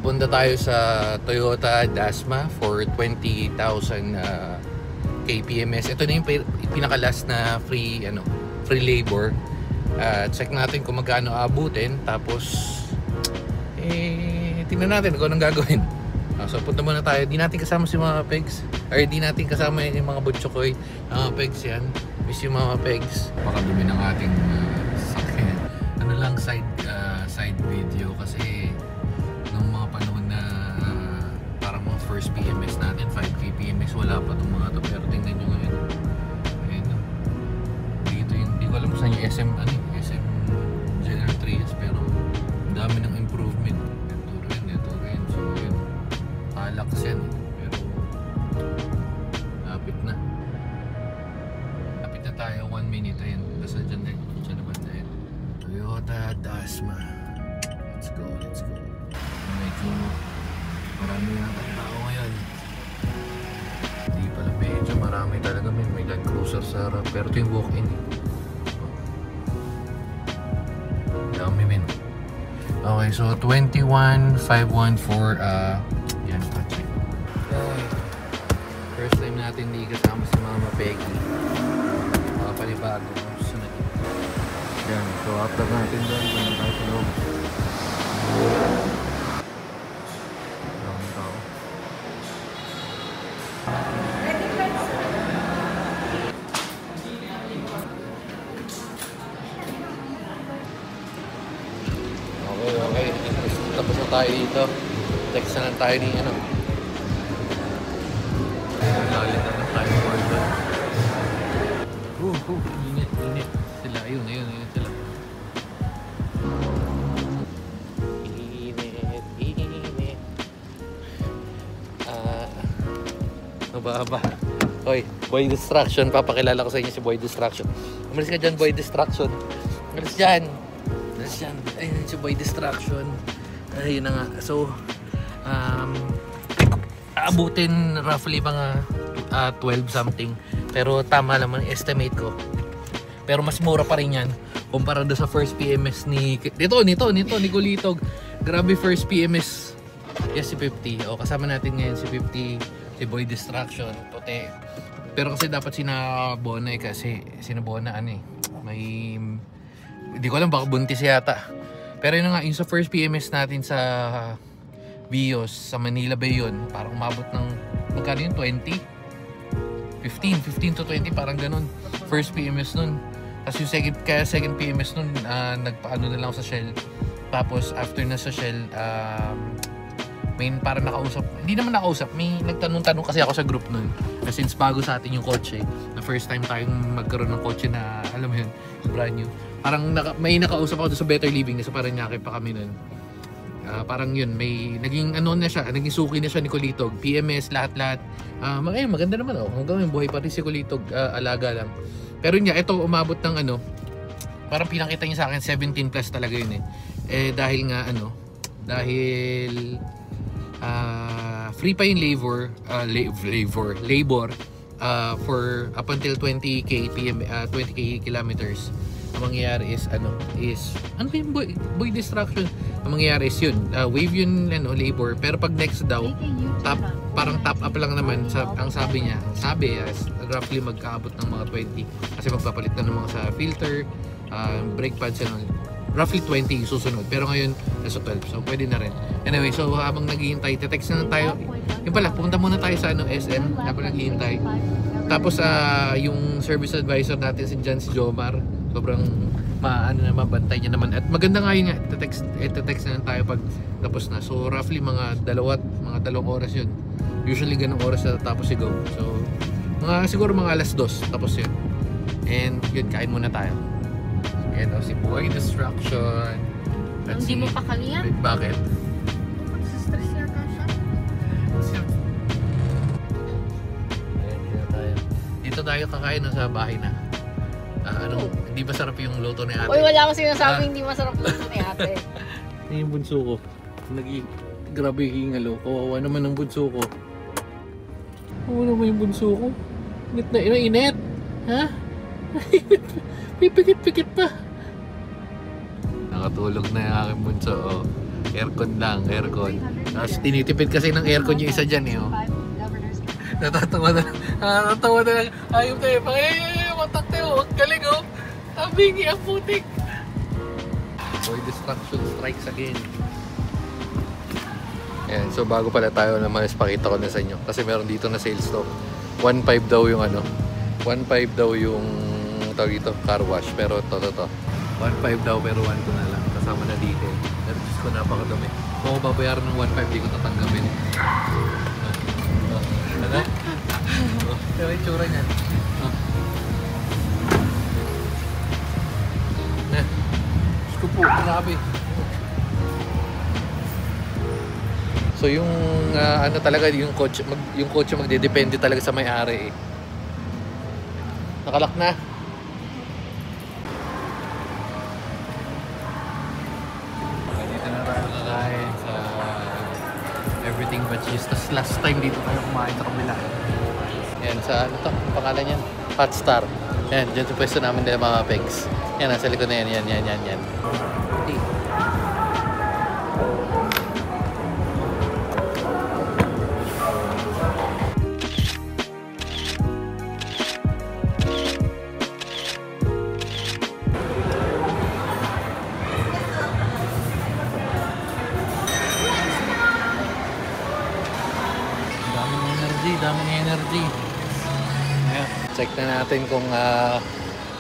Punta tayo sa Toyota Dasma for 20,000 kpms. Ito na yung pinaka-last na free labor. Check natin kung magkano abutin, tapos tingnan natin kung anong gagawin. So punta muna tayo. Di natin kasama si Mama Pegs, or di natin kasama yung mga butchokoy. Mama Pegs yan, miss yung Mama Pegs. Baka dumi ng ating sakyan. Ano lang, side video kasi nung mga panahon na parang mga first PMS natin, 5 PMS, wala pa itong mga to. Pero tingnan nyo ngayon, ayun, dito yung, di ko alam saan yung SM General Trias, pero ang dami ng improvement. Ito rin, so yun, halax yan, pero lapit na tayo. 1 minute, ayun, basta dyan na banda yun. Toyota Dasma, let's go. Medyo marami na tao ngayon. Hindi pala, medyo marami talaga. May Land Cruiser sa harap, pero ito yung walk-in. Dami men. Okay, so 21,514 yan, check. First time natin di kasama si Mama Peggy. Panibago sunod. Yan, so after natin doon, punta tayo sa loob. Daming tao. Okay. Tapos na tayo dito. Text na lang tayo ni Lalit na lang tayo for doon. Init sila. Ayun sila. Init. Mababa. Hoy, Boy Distraction. Papakilala ko sa inyo si Boy Distraction. Umalis ka dyan, Boy Distraction. Umalis dyan. Ayun si Boy Distraction. Ayun na nga. So, aabutin roughly mga 12 something. Pero tama naman estimate ko. Pero mas mura pa rin yan kumpara do sa first PMS ni Kulitog. Grabe, first PMS. Yes, si 50. O, kasama natin ngayon si 50, si Boy Distraction, puti. Pero kasi dapat sinabona kasi sinabona may hindi ko alam, baka buntis yata. Pero yun nga, yung sa first PMS natin sa Vios, sa Manila Bay yun, parang umabot ng magkano yun? 15 to 20, parang ganun. First PMS nun. Tapos yung second PMS nun, nagpaano na lang sa Shell. Tapos after na sa Shell, may parang nakausap, hindi naman nakausap, may nagtanong-tanong kasi ako sa group nun. Kasi since bago sa atin yung kotse, na first time tayong magkaroon ng kotse na, alam mo yun, brand new. Parang may nakausap ako sa Better Living, nasa Parañaque pa kami nun. Parang yun, may naging naging suki na siya ni Kulitog, PMS, lahat-lahat. Maganda naman hanggang yung buhay pa rin si Kulitog, alaga lang. Pero yun nga, ito umabot ng parang pinakita niya sa akin 17 plus talaga yun dahil nga free pa yung labor for up until 20k kilometers. Ang mangyayari is ano yung boy distraction? Ang mangyayari is yun, wave yun labor, pero pag next daw parang top up lang naman ang sabi niya. Roughly magkaabot ng mga 20 kasi magpapalit na ng mga sa filter, brake pads and all. Roughly 20 yung susunod, pero ngayon nasa 12, so pwede na rin. Anyway, so habang naghihintay, text na lang tayo. Yung pala, pupunta muna tayo sa SM habang naghihintay. Tapos yung service advisor natin si Jomar, sobrang mabantay niya naman. At maganda nga yun nga, text na lang tayo pag tapos na. So roughly mga dalawang oras yun. Usually ganong oras na tapos si-go. So siguro mga alas 2 tapos yun. And yun, kain muna tayo. Yan si Boy Distraction. Hindi mo pa kaliyan? Bakit? Stress yata siya. Dito tayo kakain sa bahay na. Hindi masarap yung luto ni ate. Uy, wala akong sinasabi hindi masarap luto ni ate. Yung bunso ko. Grabe hingalo. Kawawa naman ang bunso ko. Kawawa naman yung bunso ko. Init na init. Ha? Pipikit-pikit pa. Nakatulog na yung aking bunso. Aircon lang, aircon. Tapos tinitipid kasi ng aircon yung isa dyan eh. Oh. Natatawa na lang. Ayaw tayo. Matak tayo. Ang galing oh. Tabingi ang putik. Boy destruction strikes again. Ayan, so bago pala tayo naman is pakita ko na sa inyo. Kasi meron dito na sales to. 1.5 daw yung ano. 1.5 daw yung tawag dito, car wash. Pero to. 1.5 daw pero 1 ko na lang. Kasama na detail. Pero Diyos ko napakadumi. Kung ako babayaran ng 1.5 di ko tatanggapin. Ano? Pero yung tsura niyan. Diyos ko po, grabe. So yung ano talaga yung kotse magdedepende talaga sa may-ari eh. Nakalak na. Dito na tayo kakain sa Everything But Cheese. Tapos last time dito tayo kumain sa kabila. Yan sa ano to? Ang pangalan niyan? Hot Star. Yan, dyan sa pwesto namin nila mga pegs. Yan, nasa likod na yan. Yan. Okay. Daming energy. Ayan. Check na natin kung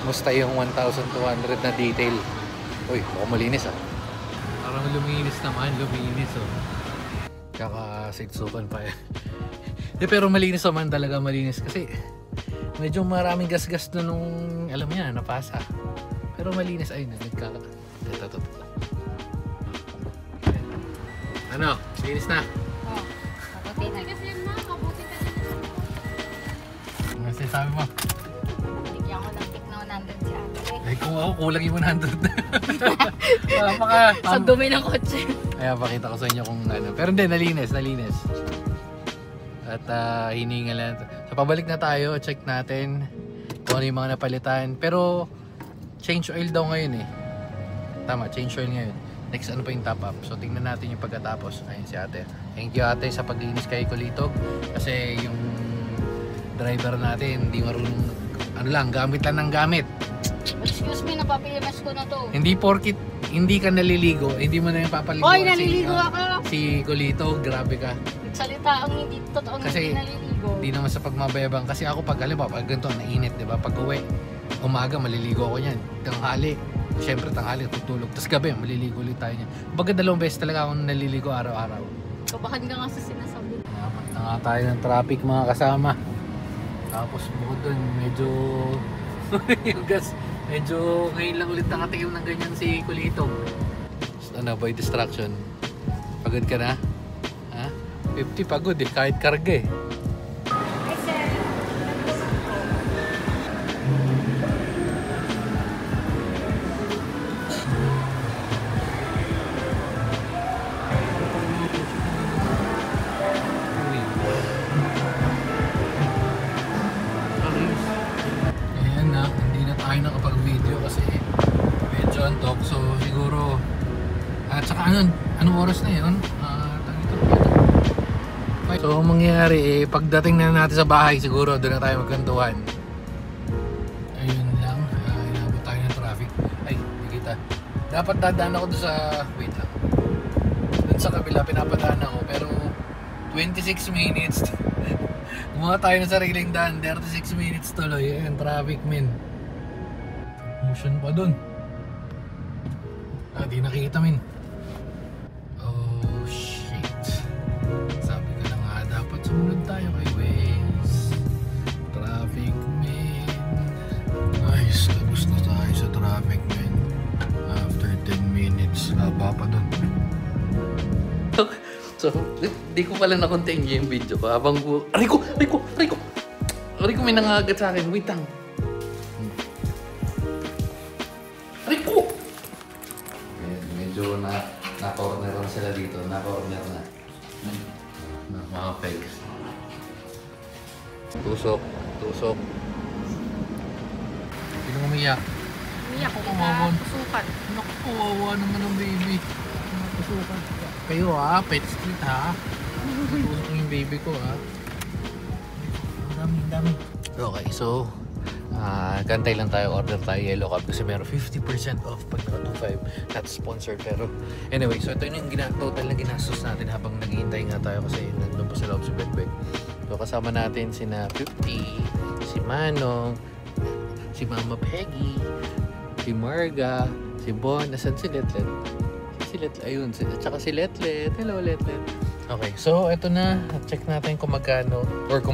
musta yung 1,200 na detail. Uy, mukhang malinis ah. Parang luminis naman, oh. Kaka-sitsukan pa eh. Pero malinis naman talaga, malinis. Kasi medyo maraming gas-gas na nung, alam niya, napasa. Pero malinis, ayun, nagkaka... Ito. Ano? Linis na? Oo. Kaputi na. Kasi na, kaputi ka din. Kasi sabi mo? Bigyan ko ng tik na 100 si ate. Eh kung ako, kulang yung 100. Sa dumi ng kotse. Kaya pakita ko sa inyo kung ano. Pero hindi, nalinis. At hininga lang. So pabalik na tayo, check natin kung ano yung mga napalitan. Pero change oil daw ngayon eh. Tama, change oil ngayon. Next ano pa yung top up. So tingnan natin yung pagkatapos. Ayun si ate. Thank you ate sa paglinis kay Kulitog. Kasi yung driver natin hindi marunong, ano lang, gamit lang ng gamit. Excuse me, napapilimas ko na to. Hindi porkit hindi ka naliligo, hindi mo na yung papaligo. Hoy, naliligo ako. Si Kulitog, grabe ka. Nagsalita ang hindi totoong Kasi, hindi naliligo. Hindi naman sa pagmabayabang. Kasi ako pag alam, pag ganito, nainit, di ba? Pag uwi, umaga, maliligo ako niyan. Tanghali, syempre tanghali, tutulog. Tapos gabi, maliligo ulit tayo niyan. Baga 2 beses talaga akong naliligo araw-araw. Kabahan ka nga sa sinasabi. Dapat na nga tayo ng traffic mga kasama. Tapos bukod dun, medyo yung gas, medyo ngayon lang ulit nakatikim ng ganyan si Kulitog. Ano, by distraction. Pagod ka na? Ha? 50 pagod eh, kahit karga eh. Hi sir. Ayan na, hindi na tayo nakapag-video kasi medyo antok. So siguro, at saka anong oras na yun? So ang mangyayari eh, pagdating na natin sa bahay siguro doon na tayo magkantuhan. Ayun lang, inabot tayo ng traffic. Ay, hindi kita. Dapat dadaan ako doon sa, wait lang. Doon sa kabila pinapadaan ako pero 26 minutes. Gumawa tayo ng sariling daan, 36 minutes tuloy. Ayun, traffic min. Motion pa doon. Di nakita min. Oh shit. Sabi ko na nga dapat sumunod tayo kay Waze. Traffic min. Ayos, tapos na tayo sa traffic min. After 10 minutes, haba pa doon. So, di ko pala na-continue yung video ko habang Rico, may nangagat sa akin. Wait lang. Rico! Medyo na-corner na sila dito. Na-corner na. Mga pegs. Tusok. Sino umiyak? Umiyak ko Kawawa. na tusukan. Naku, kawawa naman ang baby. Tusukan. Kayo ha, pet street ha. Tulong ko yung baby ko ha. Ang dami. Okay, so kantay lang tayo, order tayo Yellow Cab kasi meron 50% off pag naka 2.5. Not sponsored pero anyway, so ito yung total na ginastos natin habang naghihintay nga tayo kasi nandun pa sa loob si Bekbek. So kasama natin sina 50, si Manong, si Mama Peggy, si Marga, si Bon, nasan si Letlet? Si Letlet, ayun, at saka si Letlet. Hello Letlet. Okay, so ito na, check natin kung magkano, or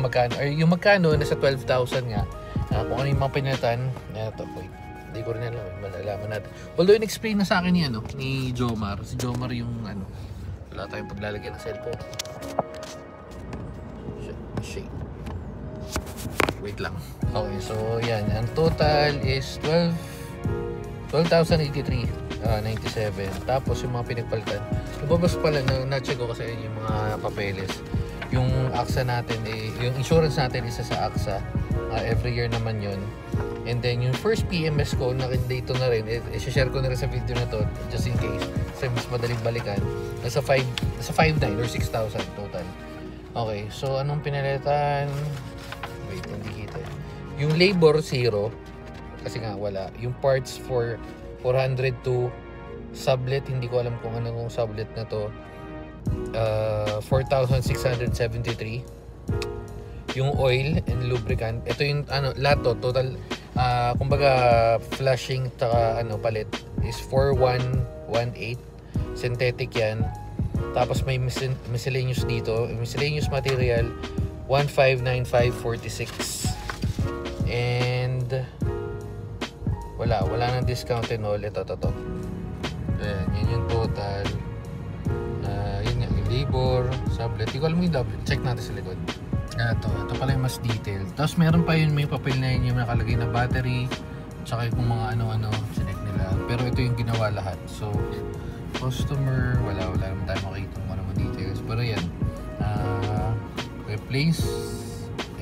yung magkano, nasa 12,000 nga. Kung ano yung mga pinalitan, ito, wait, hindi ko rin alam, malalaman natin. Although, in-explain na sa akin ni Jomar. Si Jomar yung, wala tayong paglalagyan ng cellphone. Shit. Wait lang. Okay, so yan, ang total is 12,083. 97. Tapos yung mga pinagpalitan. Lumabas pala na-check ko kasi yung mga papeles. Yung AXA natin, yung insurance natin isa sa AXA. Every year naman yun. And then yung first PMS ko, dito na rin. I-share ko na rin sa video na to just in case. Kasi mas madaling balikan. Nasa 5,900 or 6,000 total. Okay, so anong pinalitan? Wait, hindi kita. Yung labor 0. Kasi nga wala. Yung parts for 402 sublet, hindi ko alam kung anong sublet na to. 4,673. Yung oil and lubricant, ito yung lahat to, total kumbaga flashing taka palit is 4,118. Synthetic yan. Tapos may miscellaneous dito, miscellaneous material 1,595.46. And wala nang discount and all. Ito. Ayan, yan yung total. Yun nga, yung labor, sublet. Hindi ko alam yung double. Check natin sa likod. Ito pala yung mas detailed. Tapos meron pa yun, may papel na yun yung nakalagay na battery. Tsaka yung mga ano-ano, sinek nila. Pero ito yung ginawa lahat. So, customer, wala naman tayo makikita kung ano mga details. Pero yan, replace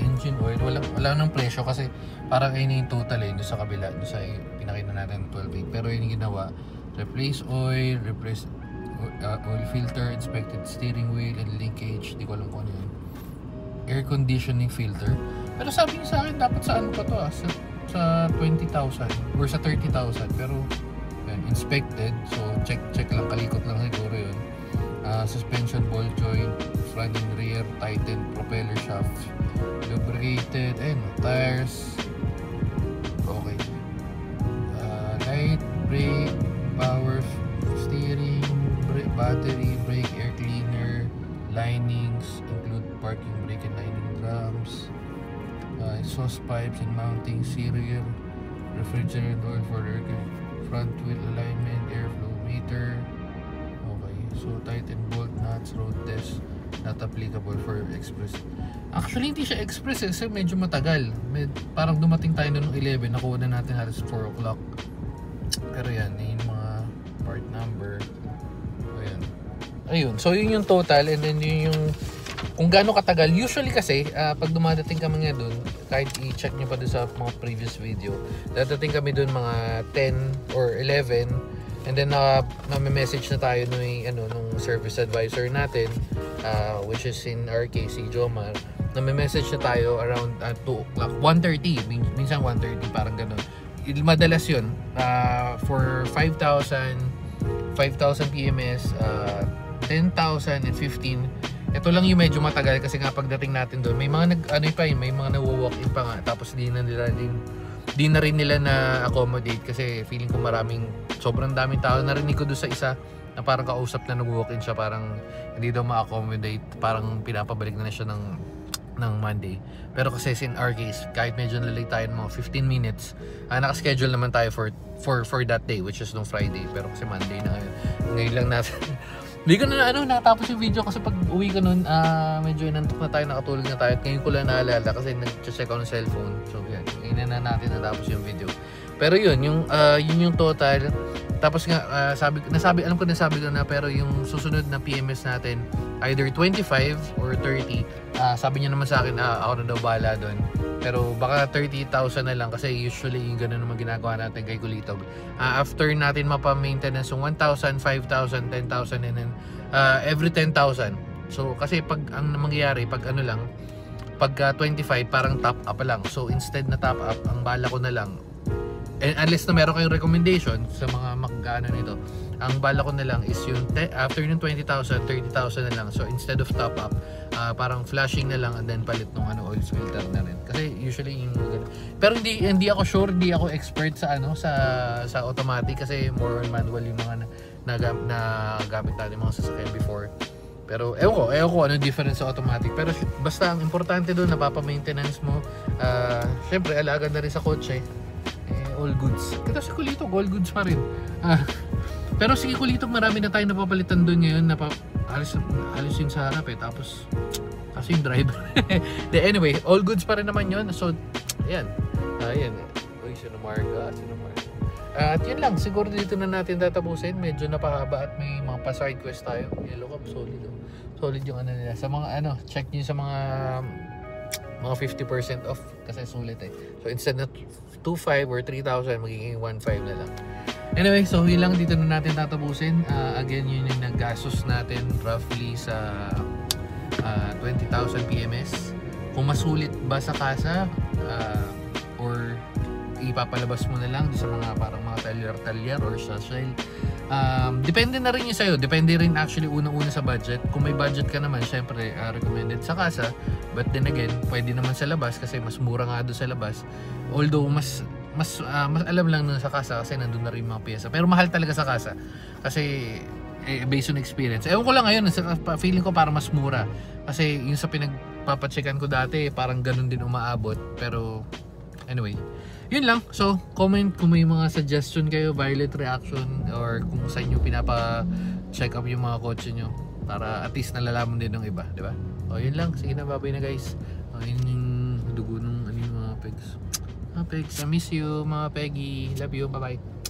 engine oil. Wala nang presyo kasi parang ayun yung total doon sa kabila, doon sa pinakita natin 12.8. Pero yun yung ginawa, replace oil, replace oil filter, inspected steering wheel and linkage. Di ko alam kung ano yun. Air conditioning filter. Pero sabi niya sa akin dapat sa ano pa to sa 20,000 or sa 30,000. Pero yun, inspected. So check lang, kalikot lang siguro yun. Suspension ball joint, front and rear, tightened propeller shaft, lubricated, tires. Okay. Light, brake, power steering, battery, brake, air cleaner, linings, include parking brake and lining drums, exhaust pipes and mounting, serial, refrigerant oil for the front wheel alignment, airflow meter. Okay, so tighten bolt nuts, road test, not applicable for express. Actually, hindi siya express kasi medyo matagal. Parang dumating tayo noong 11, nakuha na natin halos 4 o'clock. Pero yan, yung mga part number. Ayun, so yun yung total and then yun yung kung gaano katagal. Usually kasi, pag dumadating kami nga dun, kahit i-check nyo pa dun sa mga previous video, dadating kami dun mga 10 or 11 and then na-message na tayo nung service advisor natin, which is in our case, si Jomar. Na-message na tayo around 2 o'clock, 1:30, minsan 1:30, parang ganun. Madalas yun, for 5,000 PMS, 10,000 and 15. Ito lang yung medyo matagal kasi nga pagdating natin doon, may mga may mga nawo-walk-in pa nga, tapos di na rin nila na accommodate kasi feeling ko sobrang daming tao. Narinig ko doon sa isa na parang kausap na nag-walk-in siya, parang hindi daw ma-accommodate, parang pinapabalik na siya ng Monday. Pero kasi in our case, kahit medyo nalate tayo ng mga 15 minutes, nakaschedule naman tayo for that day, which is nung Friday. Pero kasi Monday na ngayon lang natin. Hindi ko na natapos yung video kasi pag uwi ko nun, medyo inantok na tayo, nakatulog na tayo. At ngayon ko lang naalala kasi nag-check ako ng cellphone. So yan, ngayon na natin natapos yung video. Pero yun yung total. Tapos nga, alam ko nasabi ko na, pero yung susunod na PMS natin, either 25 or 30. Sabi niya naman sa akin, ako na daw bahala doon. Pero baka 30,000 na lang kasi usually yung ganun naman ginagawa natin kay Kulitog. After natin mapa-maintenance yung 1,000, 5,000, 10,000 and then every 10,000. So kasi pag ang mangyayari pag ano lang, pagka 25 parang top up lang. So instead na top up, ang bala ko na lang, unless na meron kayong recommendation sa mga mag-ano nito, ang bala ko na lang is yung after yung 20,000, 30,000 na lang. So instead of top up, parang flashing na lang and then palit ng oil filter na rin. Kasi usually yung pero hindi ako sure, hindi ako expert sa sa automatic kasi more on manual yung mga nagamit natin mga sasakyan before. Pero ewan ko ano difference sa automatic. Pero basta ang importante doon napapa-maintenance mo. Syempre alaga na rin sa kotse. All goods. Kasi sa Kulitog all goods pa rin. Pero sige Kulitog, marami na tayo napapalitan doon ngayon. Alis yung sa harap tapos kasi yung driver. Anyway, all goods pa rin naman yun. So, ayan. Ayan. Uy, sinumarga. At yun lang. Siguro dito na natin tatapusin. Medyo napahaba at may mga pa-side quest tayo. Yellow Cab, solid. Solid yung nila. Sa mga check nyo sa mga 50% off kasi sulit So instead na 2,500 or 3,000 magiging 1,500 na lang. Anyway, so yun lang dito na natin tatapusin. Again, yun yung naggastos natin roughly sa 20,000 PMS. Kung masulit ba sa kasa or ipapalabas mo na lang sa mga parang mga talyar or sa shell. Depende na rin yun sa'yo. Depende rin actually unang-una sa budget. Kung may budget ka naman, syempre recommended sa kasa. But then again, pwede naman sa labas kasi mas mura nga doon sa labas. Although mas alam lang nun sa kasa kasi nandun na rin mga pyesa. Pero mahal talaga sa kasa. Kasi based on experience. Ewan ko lang ngayon, feeling ko parang mas mura. Kasi yung sa pinagpapacheckan ko dati, parang ganun din umaabot. Pero anyway, yun lang. So, comment kung may mga suggestion kayo, violet reaction, or kung saan nyo pinapa-check up yung mga kotse nyo. Para at least nalalaman din ng iba, di ba? O, yun lang. Sige na, babay na guys. O, yun yung dugo ng mga pegs. Mga pegs, I miss you, mga Peggy. Love you, bye-bye.